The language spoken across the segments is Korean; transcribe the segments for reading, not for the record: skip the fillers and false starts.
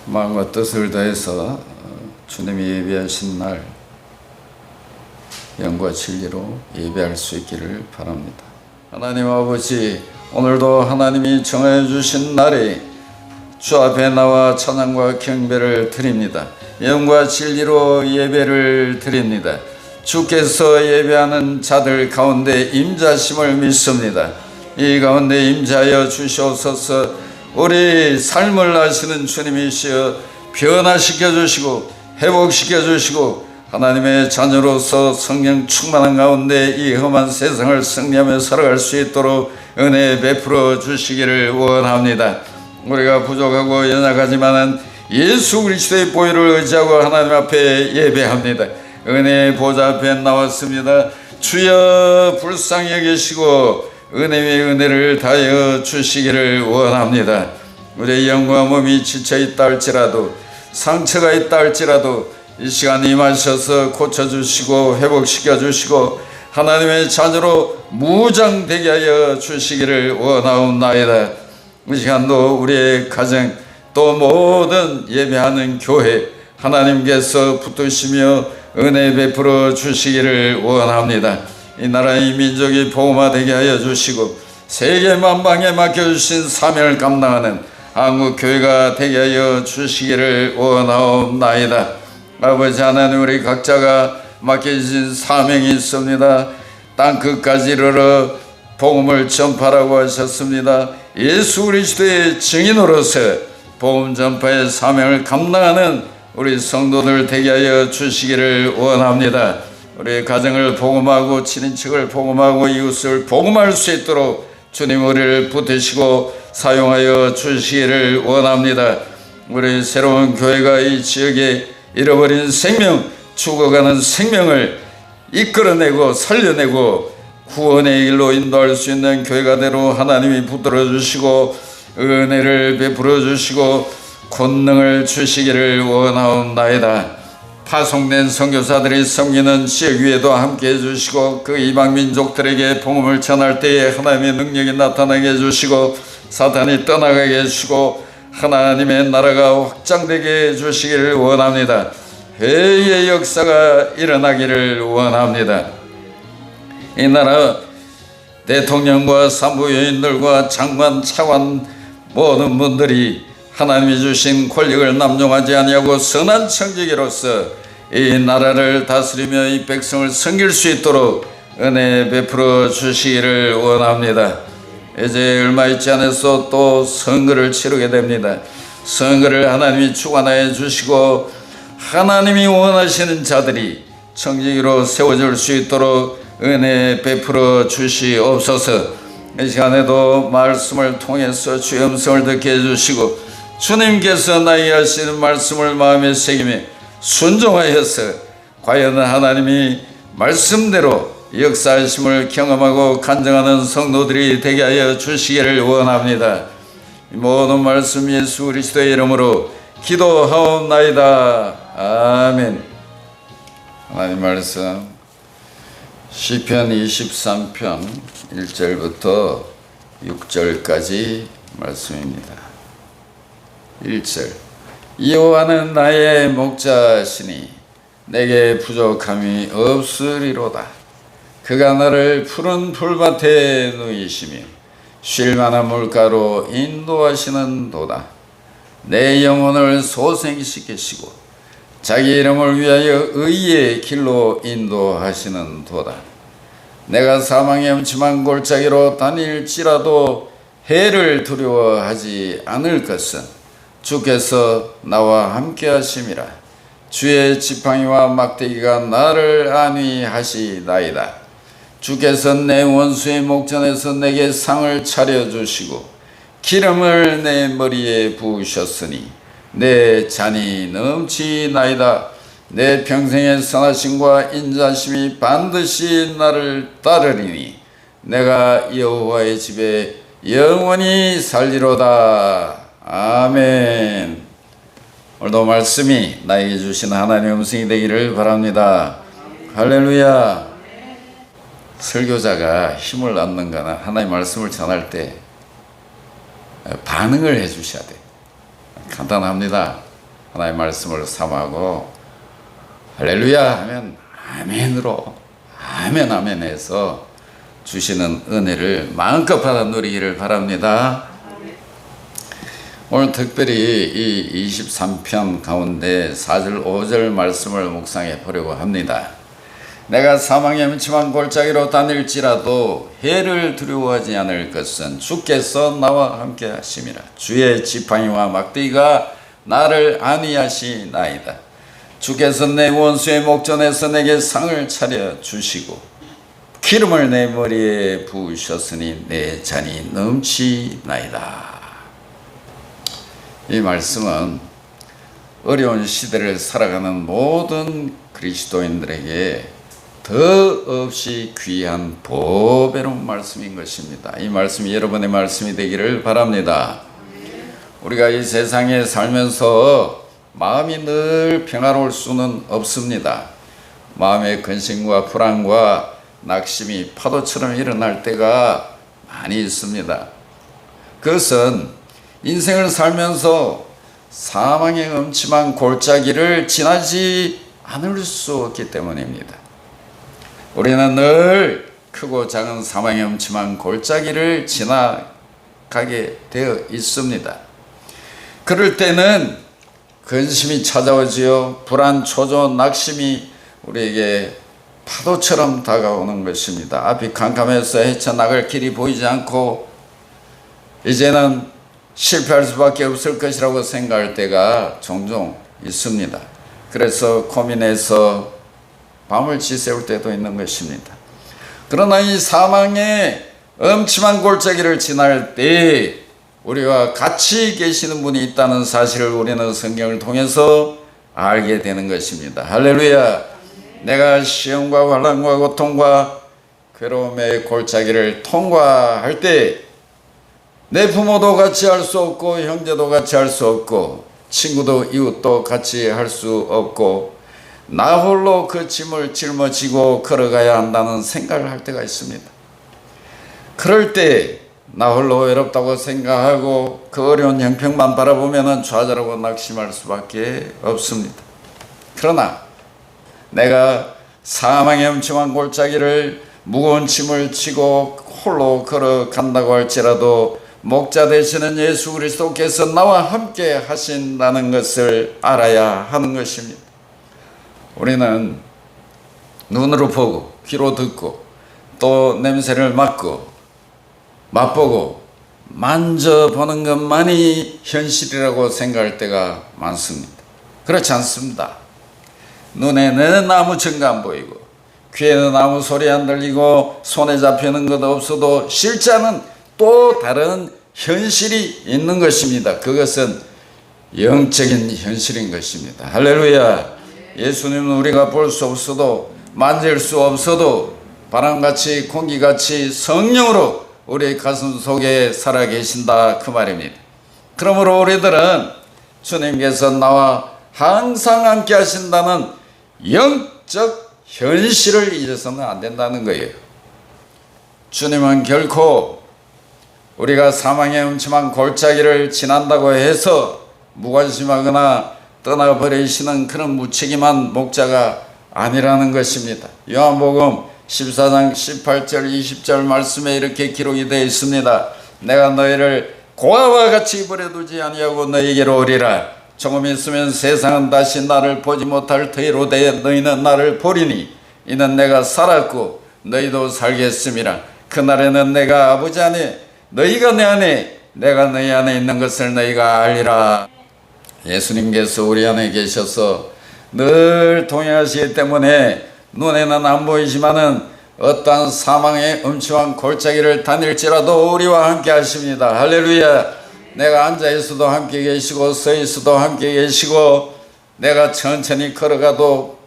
마음과 뜻을 다해서 주님이 예배하신 날 영과 진리로 예배할 수 있기를 바랍니다. 하나님 아버지, 오늘도 하나님이 정해 주신 날에 주 앞에 나와 찬양과 경배를 드립니다. 영과 진리로 예배를 드립니다. 주께서 예배하는 자들 가운데 임자심을 믿습니다. 이 가운데 임자하여 주시옵소서. 우리 삶을 아시는 주님이시여 변화시켜 주시고 회복시켜 주시고 하나님의 자녀로서 성령 충만한 가운데 이 험한 세상을 승리하며 살아갈 수 있도록 은혜 베풀어 주시기를 원합니다. 우리가 부족하고 연약하지만은 예수 그리스도의 보혈을 의지하고 하나님 앞에 예배합니다. 은혜의 보좌 앞에 나왔습니다. 주여 불쌍히 여기시고 은혜 위에 은혜를 다하여 주시기를 원합니다. 우리의 영과 몸이 지쳐있다 할지라도 상처가 있다 할지라도 이 시간 임하셔서 고쳐주시고 회복시켜 주시고 하나님의 자녀로 무장되게 하여 주시기를 원하옵나이다. 이 시간도 우리의 가정 또 모든 예배하는 교회 하나님께서 붙드시며 은혜 베풀어 주시기를 원합니다. 이 나라의 민족이 복음화되게 하여 주시고 세계 만방에 맡겨주신 사명을 감당하는 한국교회가 되게 하여 주시기를 원하옵나이다. 아버지 하나님, 우리 각자가 맡겨주신 사명이 있습니다. 땅끝까지 이르러 복음을 전파라고 하셨습니다. 예수 그리스도의 증인으로서 복음 전파의 사명을 감당하는 우리 성도들 되게 하여 주시기를 원합니다. 우리 가정을 복음하고 친인척을 복음하고 이웃을 복음할 수 있도록 주님 우리를 붙드시고 사용하여 주시기를 원합니다. 우리 새로운 교회가 이 지역에 잃어버린 생명, 죽어가는 생명을 이끌어내고 살려내고 구원의 길로 인도할 수 있는 교회가 되로 하나님이 붙들어 주시고 은혜를 베풀어 주시고 권능을 주시기를 원하옵나이다. 파송된 선교사들이 섬기는 지역 위에도 함께 해주시고 그 이방 민족들에게 복음을 전할 때에 하나님의 능력이 나타나게 해주시고 사탄이 떠나가게 해주시고 하나님의 나라가 확장되게 해주시기를 원합니다. 회의의 역사가 일어나기를 원합니다. 이 나라 대통령과 산부인들과 장관, 차관 모든 분들이 하나님이 주신 권력을 남용하지 아니하고 선한 청지기로서 이 나라를 다스리며 이 백성을 섬길 수 있도록 은혜 베풀어 주시기를 원합니다. 이제 얼마 있지 않아서 또 선거를 치르게 됩니다. 선거를 하나님이 주관하여 주시고 하나님이 원하시는 자들이 청지기로 세워질 수 있도록 은혜 베풀어 주시옵소서. 이 시간에도 말씀을 통해서 주의 음성을 듣게 해주시고 주님께서 나에게 하시는 말씀을 마음에 새기며 순종하여서 과연 하나님이 말씀대로 역사하심을 경험하고 간증하는 성도들이 되게 하여 주시기를 원합니다. 모든 말씀 예수 그리스도의 이름으로 기도하옵나이다. 아멘. 하나님 말씀 시편 23편 1절부터 6절까지 말씀입니다. 1절 여호와는 나의 목자시니 내게 부족함이 없으리로다. 그가 나를 푸른 풀밭에 누이시며 쉴 만한 물가로 인도하시는 도다. 내 영혼을 소생시키시고 자기 이름을 위하여 의의 길로 인도하시는 도다. 내가 사망의 음침한 골짜기로 다닐지라도 해를 두려워하지 않을 것은 주께서 나와 함께 하심이라. 주의 지팡이와 막대기가 나를 안위하시나이다. 주께서 내 원수의 목전에서 내게 상을 차려주시고 기름을 내 머리에 부으셨으니 내 잔이 넘치나이다. 내 평생의 선하심과 인자심이 반드시 나를 따르리니 내가 여호와의 집에 영원히 살리로다. 아멘. 오늘도 말씀이 나에게 주신 하나님의 음성이 되기를 바랍니다. 할렐루야. 설교자가 힘을 얻는 거나 하나님의 말씀을 전할 때 반응을 해 주셔야 돼. 간단합니다. 하나님의 말씀을 삼하고 할렐루야 하면 아멘으로 아멘 아멘 해서 주시는 은혜를 마음껏 받아 누리기를 바랍니다. 오늘 특별히 이 23편 가운데 4절 5절 말씀을 묵상해 보려고 합니다. 내가 사망의 음침한 골짜기로 다닐지라도 해를 두려워하지 않을 것은 주께서 나와 함께 하심이라. 주의 지팡이와 막대기가 나를 안위하시나이다. 주께서 내 원수의 목전에서 내게 상을 차려 주시고 기름을 내 머리에 부으셨으니 내 잔이 넘치나이다. 이 말씀은 어려운 시대를 살아가는 모든 그리스도인들에게 더없이 귀한 보배로운 말씀인 것입니다. 이 말씀이 여러분의 말씀이 되기를 바랍니다. 우리가 이 세상에 살면서 마음이 늘 평화로울 수는 없습니다. 마음의 근심과 불안과 낙심이 파도처럼 일어날 때가 많이 있습니다. 그것은 인생을 살면서 사망의 음침한 골짜기를 지나지 않을 수 없기 때문입니다. 우리는 늘 크고 작은 사망의 음침한 골짜기를 지나가게 되어 있습니다. 그럴 때는 근심이 찾아오지요. 불안, 초조, 낙심이 우리에게 파도처럼 다가오는 것입니다. 앞이 캄캄해서 헤쳐나갈 길이 보이지 않고 이제는 실패할 수밖에 없을 것이라고 생각할 때가 종종 있습니다. 그래서 고민해서 밤을 지새울 때도 있는 것입니다. 그러나 이 사망의 음침한 골짜기를 지날 때 우리와 같이 계시는 분이 있다는 사실을 우리는 성경을 통해서 알게 되는 것입니다. 할렐루야. 내가 시험과 환난과 고통과 괴로움의 골짜기를 통과할 때 내 부모도 같이 할 수 없고 형제도 같이 할 수 없고 친구도 이웃도 같이 할 수 없고 나 홀로 그 짐을 짊어지고 걸어가야 한다는 생각을 할 때가 있습니다. 그럴 때 나 홀로 외롭다고 생각하고 그 어려운 형편만 바라보면 좌절하고 낙심할 수밖에 없습니다. 그러나 내가 사망의 음침한 골짜기를 무거운 짐을 지고 홀로 걸어간다고 할지라도 목자 되시는 예수 그리스도께서 나와 함께 하신다는 것을 알아야 하는 것입니다. 우리는 눈으로 보고 귀로 듣고 또 냄새를 맡고 맛보고 만져보는 것만이 현실이라고 생각할 때가 많습니다. 그렇지 않습니다. 눈에는 아무 증거 안 보이고 귀에는 아무 소리 안 들리고 손에 잡히는 것 없어도 실제는 또 다른 현실이 있는 것입니다. 그것은 영적인 현실인 것입니다. 할렐루야. 예수님은 우리가 볼 수 없어도 만질 수 없어도 바람같이 공기같이 성령으로 우리 가슴 속에 살아계신다 그 말입니다. 그러므로 우리들은 주님께서 나와 항상 함께 하신다는 영적 현실을 잊어서는 안 된다는 거예요. 주님은 결코 우리가 사망의 음침한 골짜기를 지난다고 해서 무관심하거나 떠나버리시는 그런 무책임한 목자가 아니라는 것입니다. 요한복음 14장 18절 20절 말씀에 이렇게 기록이 되어 있습니다. 내가 너희를 고아와 같이 버려두지 아니하고 너희에게로 오리라. 조금 있으면 세상은 다시 나를 보지 못할 터이로 되어 너희는 나를 보리니 이는 내가 살았고 너희도 살겠음이라. 그날에는 내가 아버지 안에 너희가 내 안에 내가 너희 안에 있는 것을 너희가 알리라. 예수님께서 우리 안에 계셔서 늘 동행하시기 때문에 눈에는 안 보이지만은 어떠한 사망의 음침한 골짜기를 다닐지라도 우리와 함께 하십니다. 할렐루야. 내가 앉아 있어도 함께 계시고 서 있어도 함께 계시고 내가 천천히 걸어가도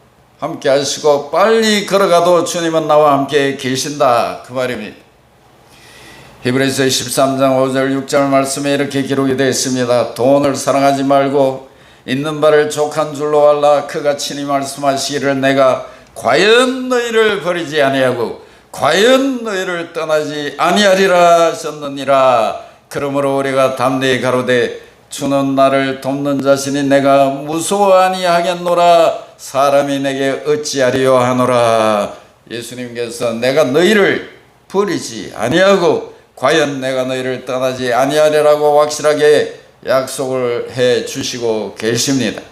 함께 하시고 빨리 걸어가도 주님은 나와 함께 계신다 그 말입니다. 히브리서 13장 5절 6절 말씀에 이렇게 기록이 되어 있습니다. 돈을 사랑하지 말고 있는 바를 족한 줄로 알라. 그가 친히 말씀하시기를 내가 과연 너희를 버리지 아니하고 과연 너희를 떠나지 아니하리라 하셨느니라. 그러므로 우리가 담대히 가로되 주는 나를 돕는 자신이 내가 무서워 아니하겠노라. 사람이 내게 어찌하리요 하노라. 예수님께서 내가 너희를 버리지 아니하고 과연 내가 너희를 떠나지 아니하리라고 확실하게 약속을 해 주시고 계십니다.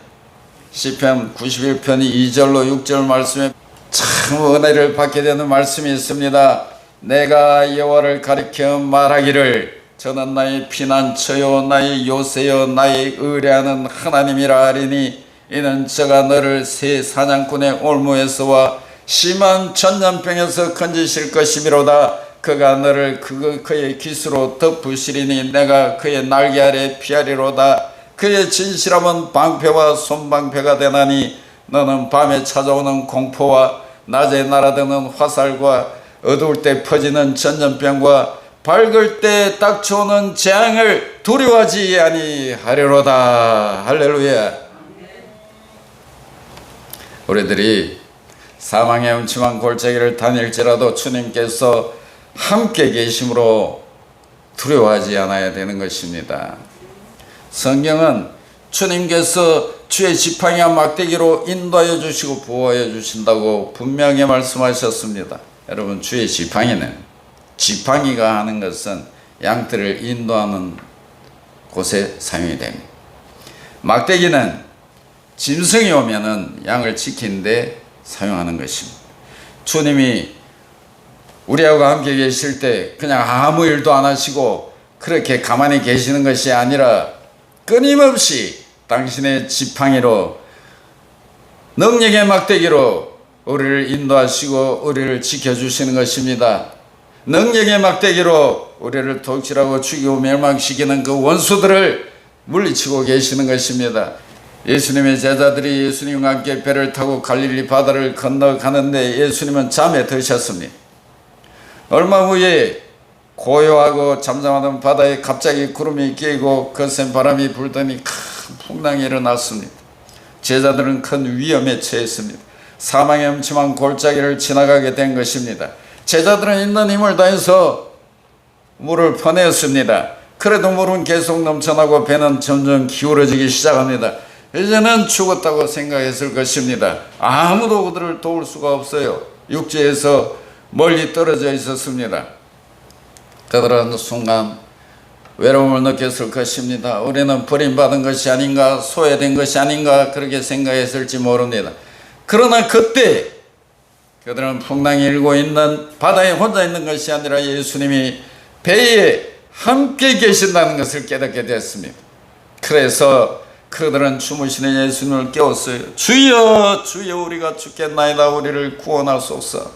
시편 91편이 2절로 6절 말씀에 참 은혜를 받게 되는 말씀이 있습니다. 내가 여호와를 가리켜 말하기를 저는 나의 피난처요 나의 요새요 나의 의뢰하는 하나님이라 하리니 이는 저가 너를 새 사냥꾼의 올무에서와 심한 전염병에서 건지실 것이미로다. 그가 너를 그의 깃으로 덮으시리니 내가 그의 날개 아래 피하리로다. 그의 진실함은 방패와 손방패가 되나니 너는 밤에 찾아오는 공포와 낮에 날아드는 화살과 어두울 때 퍼지는 전염병과 밝을 때 닥쳐오는 재앙을 두려워하지 아니하리로다. 할렐루야. 우리들이 사망의 음침한 골짜기를 다닐지라도 주님께서 함께 계심으로 두려워하지 않아야 되는 것입니다. 성경은 주님께서 주의 지팡이와 막대기로 인도하여 주시고 보호하여 주신다고 분명히 말씀하셨습니다. 여러분, 주의 지팡이가 하는 것은 양들을 인도하는 곳에 사용이 됩니다. 막대기는 짐승이 오면은 양을 지키는데 사용하는 것입니다. 주님이 우리하고 함께 계실 때 그냥 아무 일도 안 하시고 그렇게 가만히 계시는 것이 아니라 끊임없이 당신의 지팡이로 능력의 막대기로 우리를 인도하시고 우리를 지켜주시는 것입니다. 능력의 막대기로 우리를 독실하고 죽이고 멸망시키는 그 원수들을 물리치고 계시는 것입니다. 예수님의 제자들이 예수님과 함께 배를 타고 갈릴리 바다를 건너가는데 예수님은 잠에 드셨습니다. 얼마 후에 고요하고 잠잠하던 바다에 갑자기 구름이 끼고 거센 바람이 불더니 큰 풍랑이 일어났습니다. 제자들은 큰 위험에 처했습니다. 사망의 음침한 골짜기를 지나가게 된 것입니다. 제자들은 있는 힘을 다해서 물을 퍼내었습니다. 그래도 물은 계속 넘쳐나고 배는 점점 기울어지기 시작합니다. 이제는 죽었다고 생각했을 것입니다. 아무도 그들을 도울 수가 없어요. 육지에서 멀리 떨어져 있었습니다. 그들은 순간 외로움을 느꼈을 것입니다. 우리는 버림받은 것이 아닌가, 소외된 것이 아닌가 그렇게 생각했을지 모릅니다. 그러나 그때 그들은 풍랑이 일고 있는 바다에 혼자 있는 것이 아니라 예수님이 배에 함께 계신다는 것을 깨닫게 됐습니다. 그래서 그들은 주무시는 예수님을 깨웠어요. 주여 주여 우리가 죽겠나이다. 우리를 구원하소서.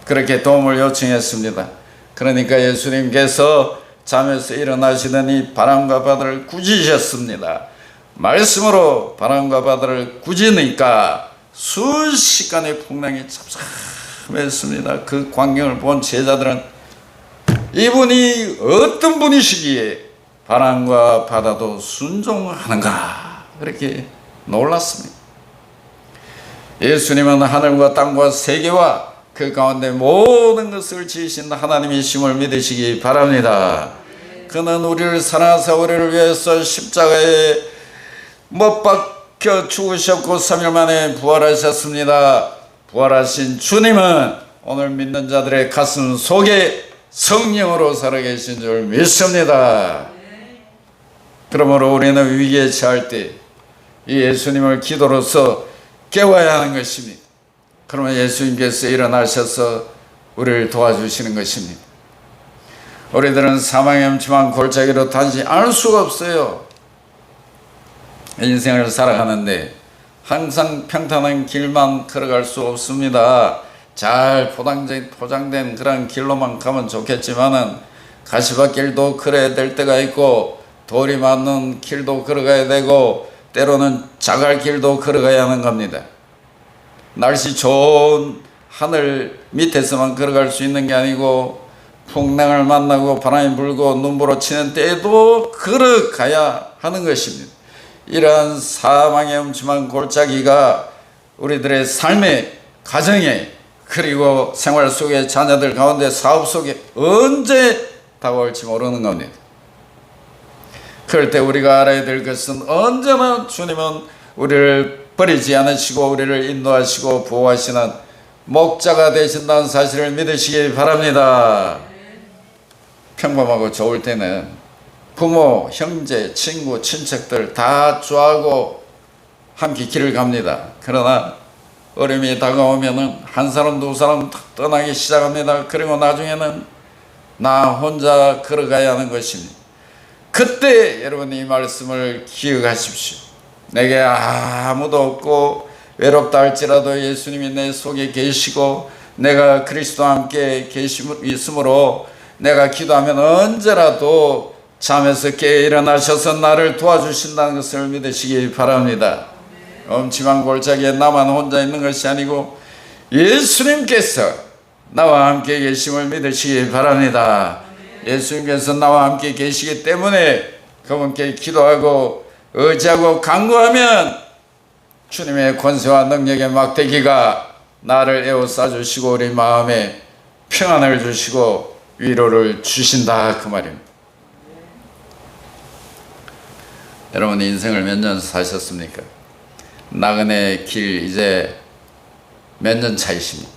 그렇게 도움을 요청했습니다. 그러니까 예수님께서 잠에서 일어나시더니 바람과 바다를 꾸짖으셨습니다. 말씀으로 바람과 바다를 꾸짖으니까 순식간에 풍랑이 잠잠했습니다. 그 광경을 본 제자들은 이분이 어떤 분이시기에 바람과 바다도 순종하는가 그렇게 놀랐습니다. 예수님은 하늘과 땅과 세계와 그 가운데 모든 것을 지으신 하나님이심을 믿으시기 바랍니다. 그는 우리를 사랑하사 우리를 위해서 십자가에 못 박혀 죽으셨고 3일 만에 부활하셨습니다. 부활하신 주님은 오늘 믿는 자들의 가슴 속에 성령으로 살아계신 줄 믿습니다. 그러므로 우리는 위기에 처할 때 이 예수님을 기도로서 깨워야 하는 것입니다. 그러면 예수님께서 일어나셔서 우리를 도와주시는 것입니다. 우리들은 사망의 음침한 골짜기로 단지 알 수가 없어요. 인생을 살아가는데 항상 평탄한 길만 걸어갈 수 없습니다. 잘 포장된 그런 길로만 가면 좋겠지만은 가시밭길도 걸어야 될 때가 있고 돌이 많은 길도 걸어가야 되고 때로는 자갈길도 걸어가야 하는 겁니다. 날씨 좋은 하늘 밑에서만 걸어갈 수 있는 게 아니고 풍랑을 만나고 바람이 불고 눈보라 치는 때에도 걸어가야 하는 것입니다. 이러한 사망의 음침한 골짜기가 우리들의 삶의 가정에 그리고 생활 속에 자녀들 가운데 사업 속에 언제 다가올지 모르는 겁니다. 그럴 때 우리가 알아야 될 것은 언제나 주님은 우리를 버리지 않으시고 우리를 인도하시고 보호하시는 목자가 되신다는 사실을 믿으시기 바랍니다. 평범하고 좋을 때는 부모, 형제, 친구, 친척들 다 좋아하고 함께 길을 갑니다. 그러나 어려움이 다가오면은 한 사람 두 사람 떠나기 시작합니다. 그리고 나중에는 나 혼자 걸어가야 하는 것입니다. 그때 여러분 이 말씀을 기억하십시오. 내게 아무도 없고 외롭다 할지라도 예수님이 내 속에 계시고 내가 그리스도와 함께 있으므로 내가 기도하면 언제라도 잠에서 깨어 일어나셔서 나를 도와주신다는 것을 믿으시기 바랍니다. 엄침한 골짜기에 나만 혼자 있는 것이 아니고 예수님께서 나와 함께 계심을 믿으시기 바랍니다. 예수님께서 나와 함께 계시기 때문에 그분께 기도하고 의지하고 간구하면 주님의 권세와 능력의 막대기가 나를 에워싸 주시고 우리 마음에 평안을 주시고 위로를 주신다 그 말입니다. 여러분 인생을 몇 년 사셨습니까? 나그네 길 이제 몇 년 차이십니까?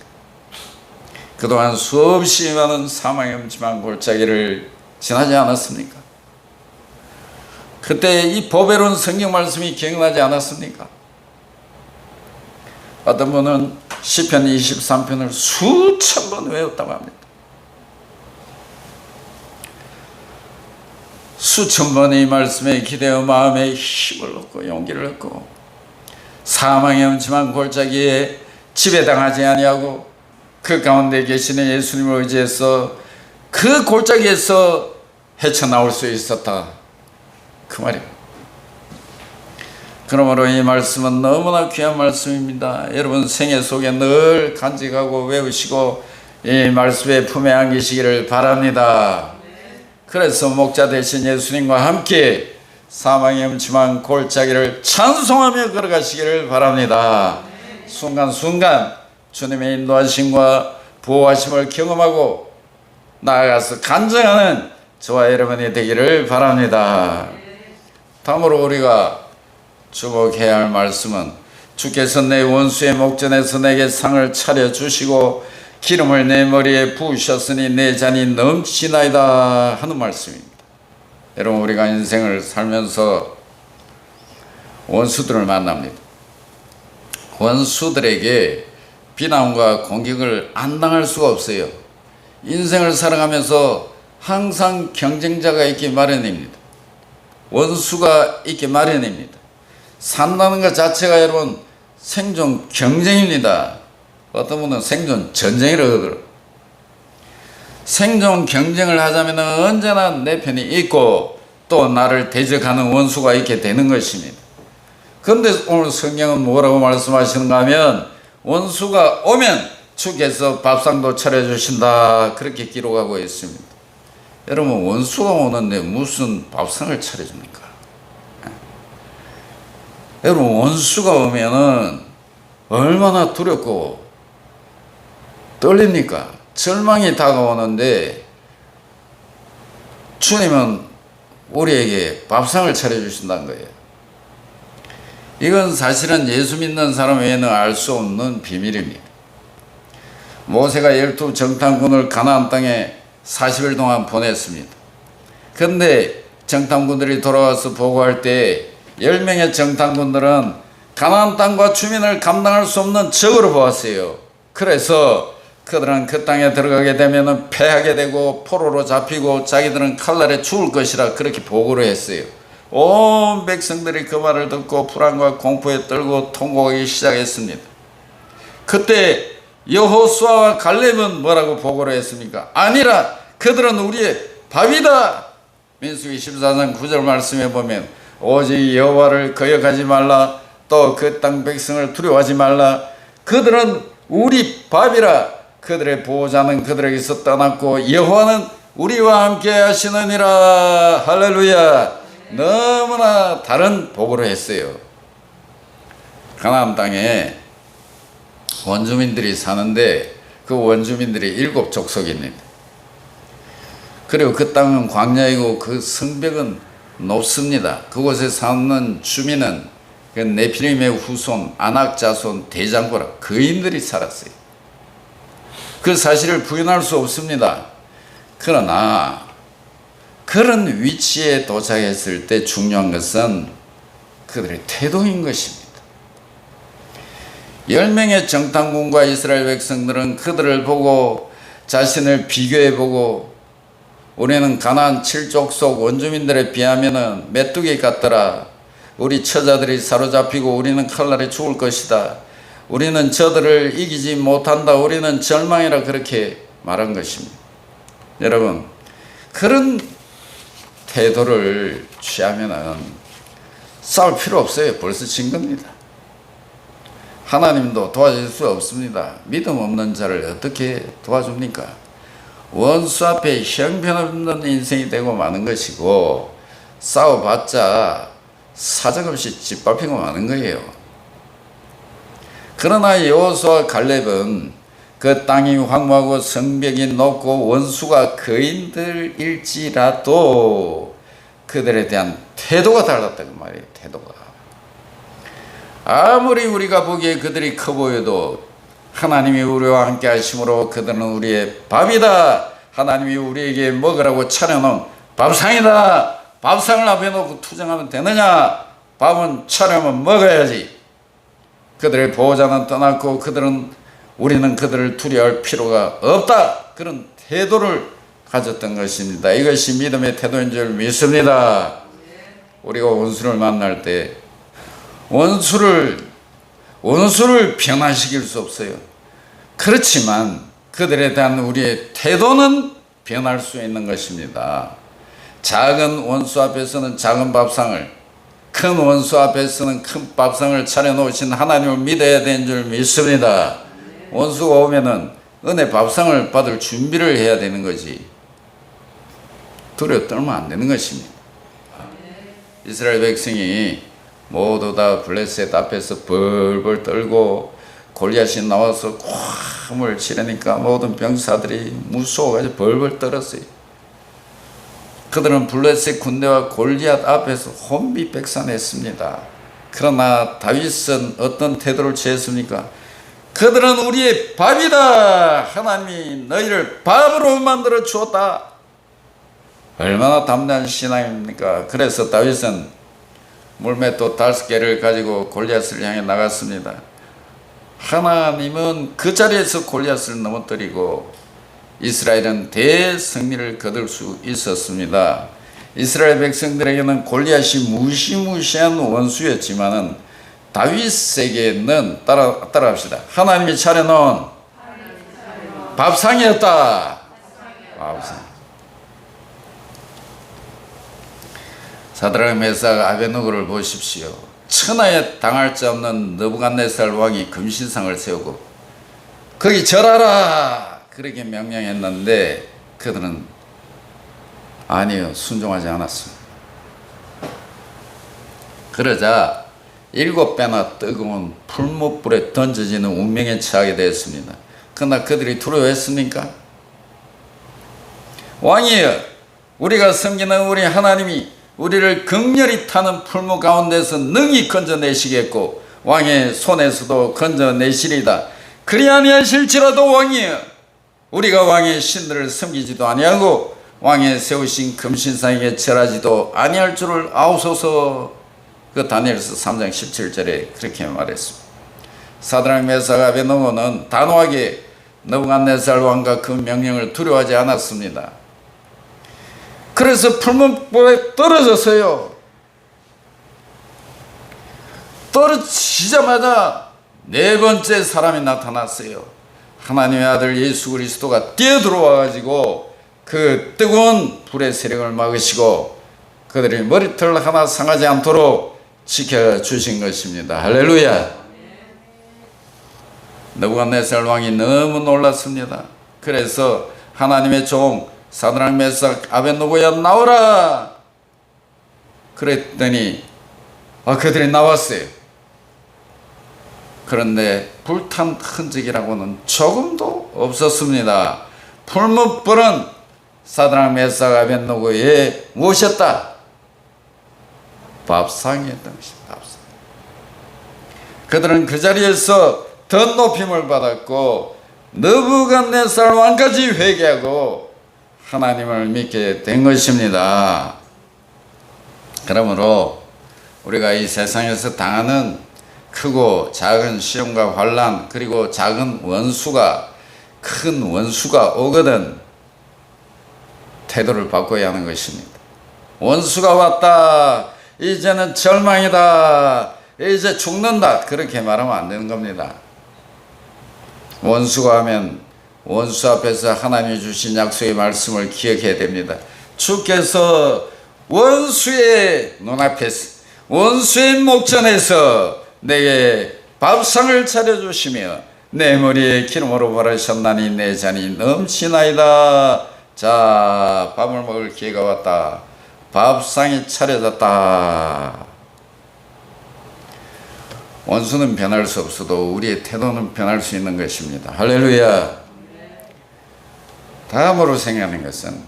그동안 수없이 많은 사망의 음침한 골짜기를 지나지 않았습니까? 그때 이 보배로운 성경 말씀이 기억나지 않았습니까? 어떤 분은 시편 23편을 수천 번 외웠다고 합니다. 수천 번의 이 말씀에 기대어 마음에 힘을 얻고 용기를 얻고 사망의 음침한 골짜기에 지배당하지 아니하고 그 가운데 계시는 예수님을 의지해서 그 골짜기에서 헤쳐나올 수 있었다 그 말이에요. 그러므로 이 말씀은 너무나 귀한 말씀입니다. 여러분 생애 속에 늘 간직하고 외우시고 이 말씀에 품에 안기시기를 바랍니다. 그래서 목자 되신 예수님과 함께 사망의 음침한 골짜기를 찬송하며 걸어가시기를 바랍니다. 순간순간 주님의 인도하심과 보호하심을 경험하고 나아가서 간증하는 저와 여러분이 되기를 바랍니다. 다음으로 우리가 주목해야 할 말씀은 주께서 내 원수의 목전에서 내게 상을 차려주시고 기름을 내 머리에 부으셨으니 내 잔이 넘치나이다 하는 말씀입니다. 여러분 우리가 인생을 살면서 원수들을 만납니다. 원수들에게 비난과 공격을 안 당할 수가 없어요. 인생을 살아가면서 항상 경쟁자가 있기 마련입니다. 원수가 있기 마련입니다. 산다는 것 자체가 여러분 생존 경쟁입니다. 어떤 분은 생존 전쟁이라고 그러더라고요. 생존 경쟁을 하자면 언제나 내 편이 있고 또 나를 대적하는 원수가 있게 되는 것입니다. 그런데 오늘 성경은 뭐라고 말씀하시는가 하면 원수가 오면 주께서 밥상도 차려주신다 그렇게 기록하고 있습니다. 여러분 원수가 오는데 무슨 밥상을 차려줍니까? 여러분 원수가 오면은 얼마나 두렵고 떨립니까? 절망이 다가오는데 주님은 우리에게 밥상을 차려주신다는 거예요. 이건 사실은 예수 믿는 사람 외에는 알 수 없는 비밀입니다. 모세가 12 정탐꾼을 가나안 땅에 40일 동안 보냈습니다. 그런데 정탐꾼들이 돌아와서 보고할 때 10명의 정탐꾼들은 가나안 땅과 주민을 감당할 수 없는 적으로 보았어요. 그래서 그들은 그 땅에 들어가게 되면 패하게 되고 포로로 잡히고 자기들은 칼날에 죽을 것이라 그렇게 보고를 했어요. 온 백성들이 그 말을 듣고 불안과 공포에 떨고 통곡하기 시작했습니다. 그때 여호수아와 갈렙은 뭐라고 보고를 했습니까? 아니라 그들은 우리의 밥이다. 민수기 14장 9절 말씀에 보면 오직 여호와를 거역하지 말라 또 그 땅 백성을 두려워하지 말라 그들은 우리 밥이라 그들의 보호자는 그들에게서 떠났고 여호와는 우리와 함께 하시느니라. 할렐루야. 너무나 다른 보고를 했어요. 가나안 땅에 원주민들이 사는데 그 원주민들이 7 족속입니다. 그리고 그 땅은 광야이고 그 성벽은 높습니다. 그곳에 사는 주민은 그 네피림의 후손, 아낙 자손, 대장고라 거인들이 살았어요. 그 사실을 부인할 수 없습니다. 그러나 그런 위치에 도착했을 때 중요한 것은 그들의 태도인 것입니다. 10명의 정탐꾼과 이스라엘 백성들은 그들을 보고 자신을 비교해보고 우리는 가나안 7족속 원주민들에 비하면 메뚜기 같더라. 우리 처자들이 사로잡히고 우리는 칼날에 죽을 것이다. 우리는 저들을 이기지 못한다. 우리는 절망이라 그렇게 말한 것입니다. 여러분, 그런 태도를 취하면 싸울 필요 없어요. 벌써 진 겁니다. 하나님도 도와줄 수 없습니다. 믿음 없는 자를 어떻게 도와줍니까? 원수 앞에 형편없는 인생이 되고 마는 것이고 싸워봤자 사정없이 짓밟히고 마는 거예요. 그러나 여호수아와 갈렙은 그 땅이 황무하고 성벽이 높고 원수가 거인들일지라도 그들에 대한 태도가 달랐다고 말이에요. 태도가. 아무리 우리가 보기에 그들이 커 보여도 하나님이 우리와 함께 하심으로 그들은 우리의 밥이다. 하나님이 우리에게 먹으라고 차려놓은 밥상이다. 밥상을 앞에 놓고 투정하면 되느냐? 밥은 차려면 먹어야지. 그들의 보호자는 떠났고 우리는 그들을 두려워할 필요가 없다. 그런 태도를 가졌던 것입니다. 이것이 믿음의 태도인 줄 믿습니다. 우리가 원수를 만날 때 원수를 변화시킬 수 없어요. 그렇지만 그들에 대한 우리의 태도는 변할 수 있는 것입니다. 작은 원수 앞에서는 작은 밥상을, 큰 원수 앞에서는 큰 밥상을 차려놓으신 하나님을 믿어야 되는 줄 믿습니다. 원수가 오면은 은혜 밥상을 받을 준비를 해야 되는 거지 두려워 떨면 안 되는 것입니다. 이스라엘 백성이 모두 다 블레셋 앞에서 벌벌 떨고 골리앗이 나와서 꽉을 치려니까 모든 병사들이 무서워가지고 벌벌 떨었어요. 그들은 블레셋 군대와 골리앗 앞에서 혼비백산했습니다. 그러나 다윗은 어떤 태도를 취했습니까? 그들은 우리의 밥이다. 하나님이 너희를 밥으로 만들어 주었다. 얼마나 담대한 신앙입니까? 그래서 다윗은 물맷돌 5개를 가지고 골리앗을 향해 나갔습니다. 하나님은 그 자리에서 골리앗을 넘어뜨리고 이스라엘은 대승리를 거둘 수 있었습니다. 이스라엘 백성들에게는 골리앗이 무시무시한 원수였지만은 다윗에게는 따라합시다. 하나님이 차려놓은 밥상이었다. 밥상. 사드락 메삭 아베노고를 보십시오. 천하에 당할 자 없는 느부갓네살 왕이 금신상을 세우고 거기 절하라 그렇게 명령했는데 그들은 아니요, 순종하지 않았어요. 그러자 7배나 뜨거운 풀무불에 던져지는 운명에 처하게 되었습니다. 그러나 그들이 두려워했습니까? 왕이여, 우리가 섬기는 우리 하나님이 우리를 극렬히 타는 풀무 가운데서 능히 건져내시겠고 왕의 손에서도 건져내시리다. 그리 아니하실지라도 왕이여, 우리가 왕의 신들을 섬기지도 아니하고 왕의 세우신 금신상에게 절하지도 아니할 줄을 아우소서. 그 다니엘서 3장 17절에 그렇게 말했습니다. 사드락 메삭 아베노고는 단호하게 느부갓네살 왕과 그 명령을 두려워하지 않았습니다. 그래서 풀무불에 떨어졌어요. 떨어지자마자 4번째 사람이 나타났어요. 하나님의 아들 예수 그리스도가 뛰어들어와 그 뜨거운 불의 세력을 막으시고 그들이 머리털 하나 상하지 않도록 지켜주신 것입니다. 할렐루야. 느부갓네살 왕이 너무 놀랐습니다. 그래서 하나님의 종 사드락 메삭 아벤노고야 나오라 그랬더니 그들이 나왔어요. 그런데 불탄 흔적이라고는 조금도 없었습니다. 풀무불은 사드락 메삭 아벤노고에 모셨다. 밥상이었던 것입니다. 밥상. 그들은 그 자리에서 더 높임을 받았고 느부갓네살 왕까지 회개하고 하나님을 믿게 된 것입니다. 그러므로 우리가 이 세상에서 당하는 크고 작은 시험과 환난, 그리고 작은 원수가, 큰 원수가 오거든 태도를 바꿔야 하는 것입니다. 원수가 왔다, 이제는 절망이다, 이제 죽는다, 그렇게 말하면 안 되는 겁니다. 원수가 하면 원수 앞에서 하나님이 주신 약속의 말씀을 기억해야 됩니다. 주께서 원수의 눈앞에서, 원수의 목전에서 내게 밥상을 차려주시며 내 머리에 기름으로 바르셨나니 내 잔이 넘치나이다. 자, 밥을 먹을 기회가 왔다. 밥상이 차려졌다. 원수는 변할 수 없어도 우리의 태도는 변할 수 있는 것입니다. 할렐루야. 다음으로 생각하는 것은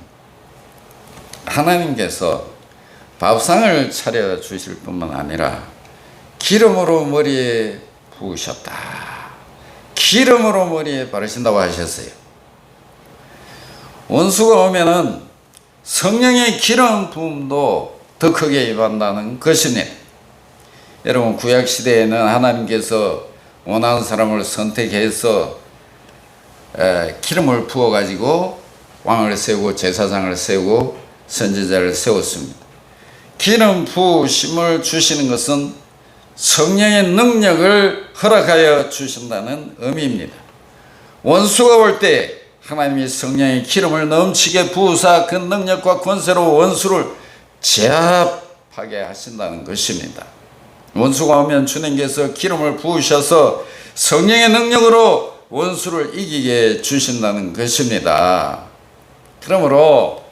하나님께서 밥상을 차려주실 뿐만 아니라 기름으로 머리에 부으셨다. 기름으로 머리에 바르신다고 하셨어요. 원수가 오면은 성령의 기름 부음도 더 크게 임한다는 것입니다. 여러분, 구약시대에는 하나님께서 원하는 사람을 선택해서 기름을 부어가지고 왕을 세우고 제사장을 세우고 선지자를 세웠습니다. 기름 부으심을 주시는 것은 성령의 능력을 허락하여 주신다는 의미입니다. 원수가 올 때 하나님이 성령의 기름을 넘치게 부으사 그 능력과 권세로 원수를 제압하게 하신다는 것입니다. 원수가 오면 주님께서 기름을 부으셔서 성령의 능력으로 원수를 이기게 주신다는 것입니다. 그러므로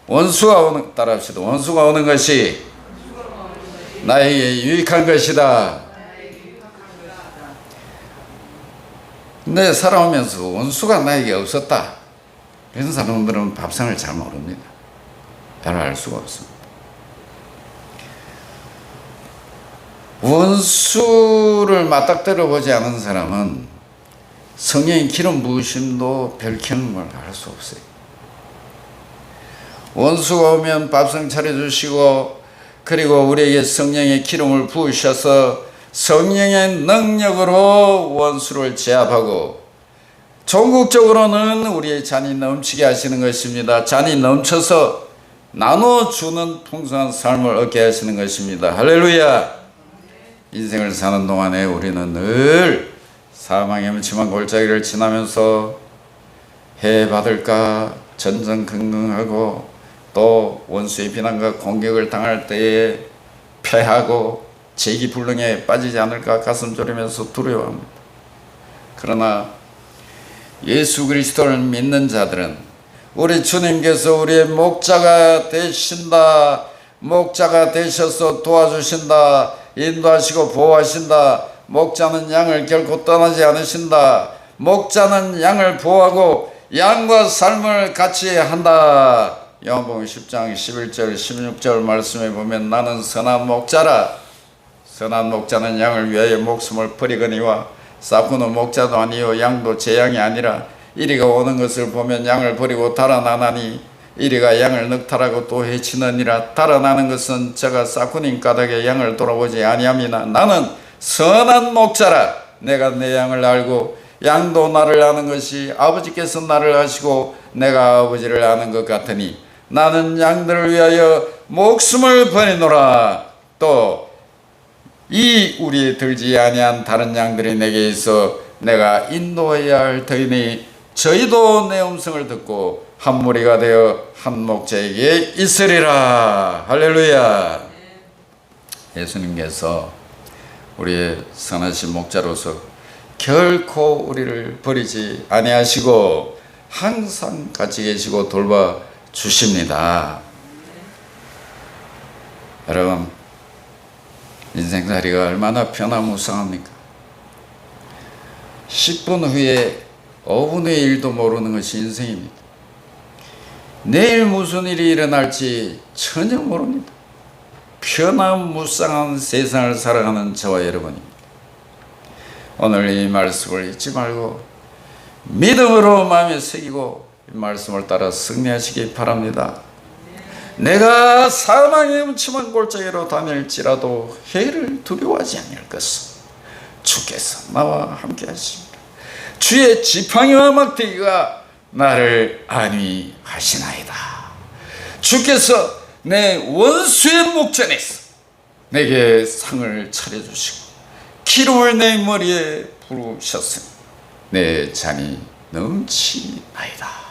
원수가 오는, 따라합시다. 원수가 오는 것이 나에게 유익한 것이다. 근데 살아오면서 원수가 나에게 없었다, 그런 사람들은 밥상을 잘 모릅니다. 잘 알 수가 없습니다. 원수를 맞닥뜨려 보지 않은 사람은 성령의 기름 부으심도 별 경험을 할 수 없어요. 원수가 오면 밥상 차려주시고, 그리고 우리에게 성령의 기름을 부으셔서 성령의 능력으로 원수를 제압하고, 전국적으로는 우리의 잔이 넘치게 하시는 것입니다. 잔이 넘쳐서 나눠주는 풍성한 삶을 얻게 하시는 것입니다. 할렐루야. 인생을 사는 동안에 우리는 늘 사망의 음침한 골짜기를 지나면서 해받을까 전전긍긍하고, 또 원수의 비난과 공격을 당할 때에 패하고 재기불능에 빠지지 않을까 가슴 졸이면서 두려워합니다. 그러나 예수 그리스도를 믿는 자들은 우리 주님께서 우리의 목자가 되신다, 목자가 되셔서 도와주신다, 인도하시고 보호하신다, 목자는 양을 결코 떠나지 않으신다, 목자는 양을 보호하고 양과 삶을 같이 한다. 요한복음 10장 11절 16절 말씀에 보면 나는 선한 목자라, 선한 목자는 양을 위하여 목숨을 버리거니와 싹구는 목자도 아니요 양도 제 양이 아니라 이리가 오는 것을 보면 양을 버리고 달아나나니 이리가 양을 늑탈하고 또 해치느니라. 달아나는 것은 저가 싹구님 까닭에 양을 돌아보지 아니함이나 나는 선한 목자라. 내가 내 양을 알고 양도 나를 아는 것이 아버지께서 나를 아시고 내가 아버지를 아는 것 같으니 나는 양들을 위하여 목숨을 버리노라. 또 이 우리에 들지 아니한 다른 양들이 내게 있어 내가 인도해야 할 터이니 저희도 내 음성을 듣고 한 무리가 되어 한 목자에게 있으리라. 할렐루야. 예수님께서 우리의 선하신 목자로서 결코 우리를 버리지 아니하시고 항상 같이 계시고 돌봐 주십니다. 여러분, 인생살이가 얼마나 변화무쌍합니까? 10분 후에 5분의 1도 모르는 것이 인생입니다. 내일 무슨 일이 일어날지 전혀 모릅니다. 변화무쌍한 세상을 살아가는 저와 여러분입니다. 오늘 이 말씀을 잊지 말고 믿음으로 마음에 새기고 이 말씀을 따라 승리하시기 바랍니다. 내가 사망의 음침한 골짜기로 다닐지라도 해를 두려워하지 않을 것은 주께서 나와 함께 하십니다. 주의 지팡이와 막대기가 나를 안위하시나이다. 주께서 내 원수의 목전에서 내게 상을 차려주시고 기름을 내 머리에 부으셨으니 내 잔이 넘치나이다.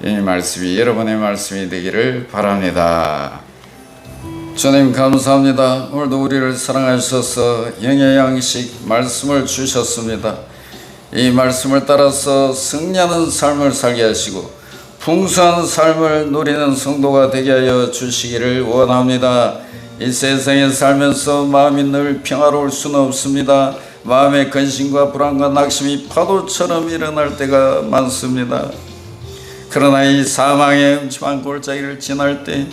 이 말씀이 여러분의 말씀이 되기를 바랍니다. 주님 감사합니다. 오늘도 우리를 사랑하셔서 영의 양식 말씀을 주셨습니다. 이 말씀을 따라서 승리하는 삶을 살게 하시고 풍성한 삶을 누리는 성도가 되게 하여 주시기를 원합니다. 이 세상에 살면서 마음이 늘 평화로울 수는 없습니다. 마음의 근심과 불안과 낙심이 파도처럼 일어날 때가 많습니다. 그러나 이 사망의 음침한 골짜기를 지날 때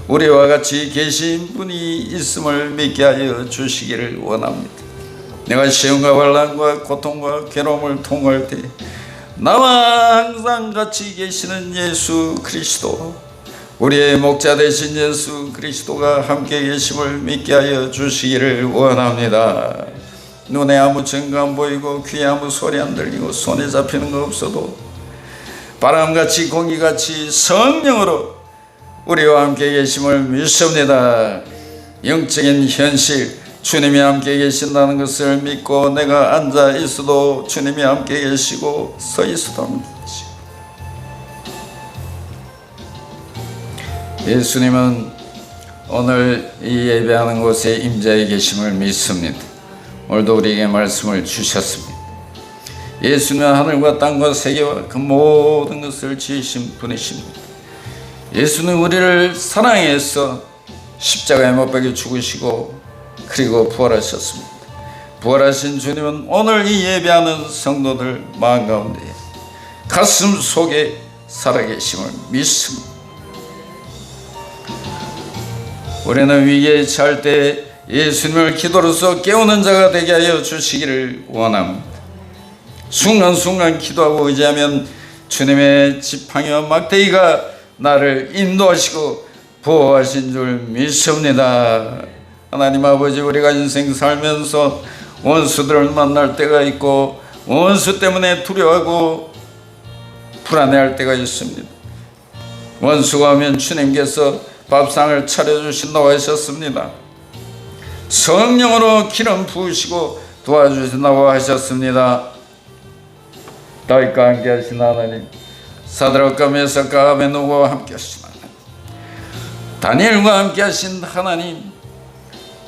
우리와 같이 계신 분이 있음을 믿게 하여 주시기를 원합니다. 내가 시험과 환난과 고통과 괴로움을 통과할 때 나와 항상 같이 계시는 예수 그리스도, 우리의 목자 되신 예수 그리스도가 함께 계심을 믿게 하여 주시기를 원합니다. 눈에 아무 증거 안 보이고 귀에 아무 소리 안 들리고 손에 잡히는 거 없어도 바람같이 공기같이 성령으로 우리와 함께 계심을 믿습니다. 영적인 현실, 주님이 함께 계신다는 것을 믿고 내가 앉아 있어도 주님이 함께 계시고 서 있어도 함께 계시고, 예수님은 오늘 이 예배하는 곳에 임자에 계심을 믿습니다. 오늘도 우리에게 말씀을 주셨습니다. 예수는 하늘과 땅과 세계와 그 모든 것을 지으신 분이십니다. 예수는 우리를 사랑해서 십자가에 못 박혀 죽으시고 그리고 부활하셨습니다. 부활하신 주님은 오늘 이 예배하는 성도들 마음 가운데 가슴 속에 살아계심을 믿습니다. 우리는 위기에 처할 때 예수님을 기도로서 깨우는 자가 되게 하여 주시기를 원합니다. 순간순간 기도하고 의지하면 주님의 지팡이와 막대기가 나를 인도하시고 보호하신 줄 믿습니다. 하나님 아버지, 우리가 인생 살면서 원수들을 만날 때가 있고 원수 때문에 두려워하고 불안해할 때가 있습니다. 원수가 오면 주님께서 밥상을 차려주신다고 하셨습니다. 성령으로 기름 부으시고 도와주신다고 하셨습니다. 다윗과 함께 하신 하나님, 사드락과 메삭과 아벤노고와 함께 하신 하나님, 다니엘과 함께 하신 하나님,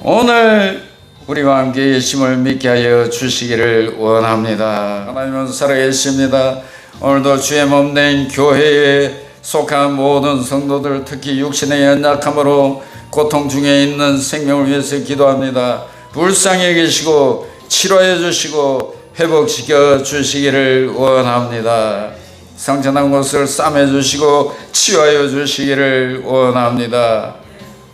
오늘 우리와 함께 계심을 믿게 하여 주시기를 원합니다. 하나님은 살아계십니다. 오늘도 주의 몸된 교회에 속한 모든 성도들, 특히 육신의 연약함으로 고통 중에 있는 생명을 위해서 기도합니다. 불쌍히 계시고 치료해 주시고 회복시켜 주시기를 원합니다. 상처난 곳을 싸매 주시고 치유하여 주시기를 원합니다.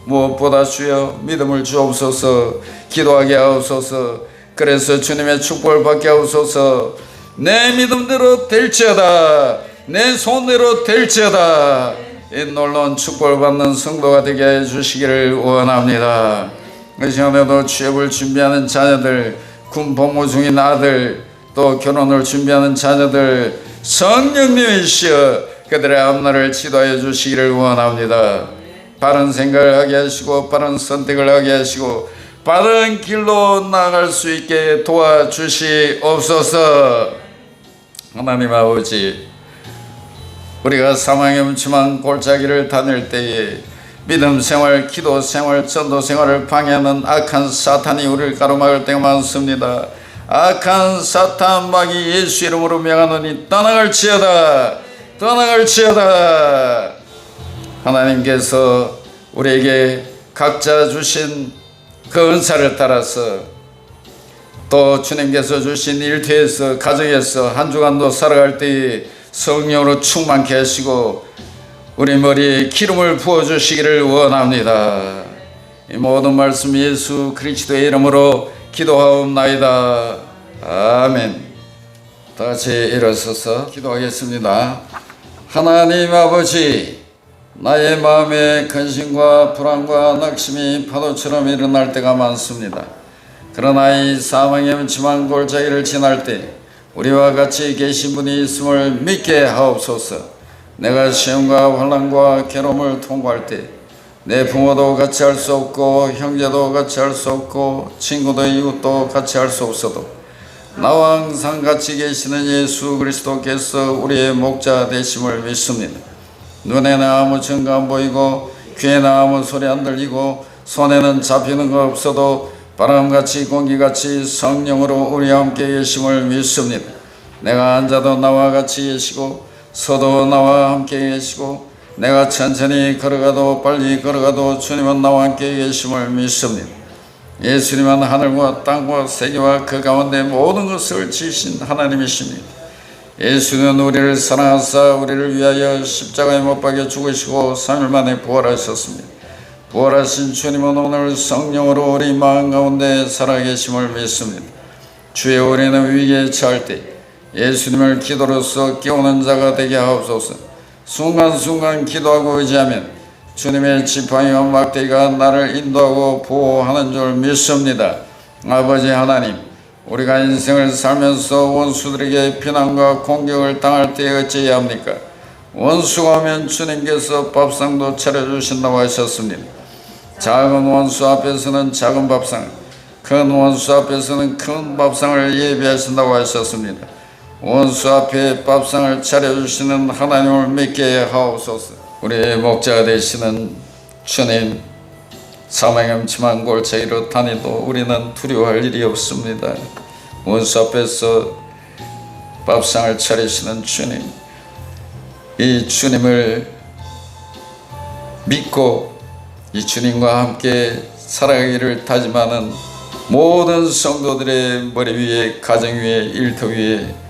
무엇보다 주여 믿음을 주옵소서, 기도하게 하옵소서. 그래서 주님의 축복을 받게 하옵소서. 내 믿음대로 될지어다, 내 손대로 될지어다. 이 놀라운 축복을 받는 성도가 되게 해 주시기를 원합니다. 이 시간에도 취업을 준비하는 자녀들, 군 복무 중인 아들, 또 결혼을 준비하는 자녀들, 성령님이시여 그들의 앞날을 지도하여 주시기를 원합니다. 바른 생각을 하게 하시고 바른 선택을 하게 하시고 바른 길로 나아갈 수 있게 도와주시옵소서. 하나님 아버지, 우리가 사망의 음침한 골짜기를 다닐 때에 믿음 생활, 기도 생활, 전도 생활을 방해하는 악한 사탄이 우리를 가로막을 때가 많습니다. 악한 사탄 마귀 예수 이름으로 명하노니 떠나갈지어다, 떠나갈지어다. 하나님께서 우리에게 각자 주신 그 은사를 따라서 또 주님께서 주신 일터에서 가정에서 한 주간도 살아갈 때에 성령으로 충만케 하시고 우리 머리에 기름을 부어주시기를 원합니다. 이 모든 말씀 예수 그리스도의 이름으로 기도하옵나이다. 아멘. 다 같이 일어서서 기도하겠습니다. 하나님 아버지, 나의 마음에 근심과 불안과 낙심이 파도처럼 일어날 때가 많습니다. 그러나 이 사망의 음침한 골짜기를 지날 때 우리와 같이 계신 분이 있음을 믿게 하옵소서. 내가 시험과 환난과 괴로움을 통과할 때 내 부모도 같이 할 수 없고 형제도 같이 할 수 없고 친구도 이웃도 같이 할 수 없어도 나와 항상 같이 계시는 예수 그리스도께서 우리의 목자 되심을 믿습니다. 눈에는 아무 증거 안 보이고 귀에는 아무 소리 안 들리고 손에는 잡히는 거 없어도 바람같이 공기같이 성령으로 우리와 함께 계심을 믿습니다. 내가 앉아도 나와 같이 계시고 서도 나와 함께 계시고 내가 천천히 걸어가도 빨리 걸어가도 주님은 나와 함께 계심을 믿습니다. 예수님은 하늘과 땅과 세계와 그 가운데 모든 것을 지으신 하나님이십니다. 예수는 우리를 사랑하사 우리를 위하여 십자가에 못 박여 죽으시고 3일 만에 부활하셨습니다. 부활하신 주님은 오늘 성령으로 우리 마음 가운데 살아계심을 믿습니다. 주의 우리는 위기에 처할 때 예수님을 기도로서 깨우는 자가 되게 하옵소서. 순간순간 기도하고 의지하면 주님의 지팡이와 막대기가 나를 인도하고 보호하는 줄 믿습니다. 아버지 하나님, 우리가 인생을 살면서 원수들에게 비난과 공격을 당할 때 어찌해야 합니까? 원수가 오면 주님께서 밥상도 차려주신다고 하셨습니다. 작은 원수 앞에서는 작은 밥상, 큰 원수 앞에서는 큰 밥상을 예비하신다고 하셨습니다. 원수 앞에 밥상을 차려주시는 하나님을 믿게 하옵소서. 우리의 목자가 되시는 주님, 사망의 음침한 골짜기로 다니도 우리는 두려워할 일이 없습니다. 원수 앞에서 밥상을 차리시는 주님, 이 주님을 믿고 이 주님과 함께 살아가기를 다짐하는 모든 성도들의 머리 위에, 가정 위에, 일터 위에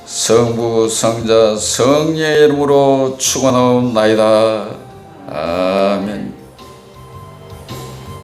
성부, 성자, 성령의 이름으로 축원하옵나이다. 아멘.